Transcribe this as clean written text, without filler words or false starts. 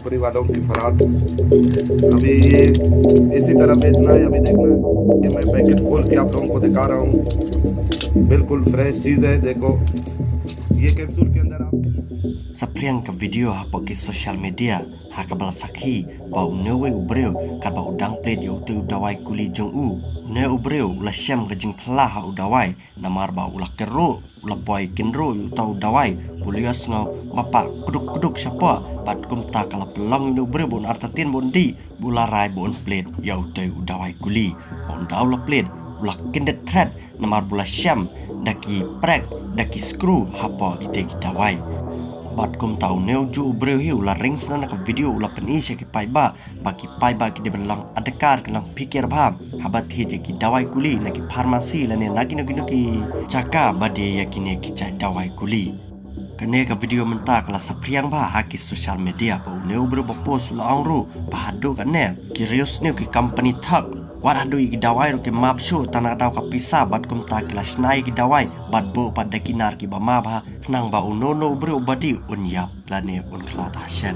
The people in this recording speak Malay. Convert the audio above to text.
परिवार वालों की फरार अभी ये इसी तरह बेचना है। अभी देखना है कि मैं पैकेट खोल के आप लोगों को दिखा रहा हूँ। बिल्कुल फ्रेश चीज़ है। देखो ये कैप्सूल के अंदर आप Sapriang ke video hapo ke social media hakabal sakhi ba unewe ubreu kaba udang plate yo te udawai kuli jong u ne ubreu ula syam ke jing plah ha udawai namar ba ula kero ula boy kinro yu ta udawai bulias ngau mapa kuduk siapa pat kumta kala pelong yu ubreu bon artatin bondi bularai bon plate yo te udawai kuli bon daula plate ula kindet thread namar bula syam daki prek daki screw hapo ite dawai Bat kum tahu neo ju breu hiu la ring sana ka video la pen isya ki pai ba baki pai ba ki de belang adekar kenang pikir ba habat hi de ki dawai kuli na ki farmasi la ne nagi ki caka bade yakine ki cai dawai kuli kene ka video mentak la sapriang ba haki social media ba neo breu ba post la angru ba hado ka ne ki reus neo ki company thak Waradu iki dawai ro ke map show tanah daw ka pisa bat kum ta kelas nai ki dawai bat bo pada kinar ki ba ma ba nang ba unono bro badi un yap lane un klat hasyan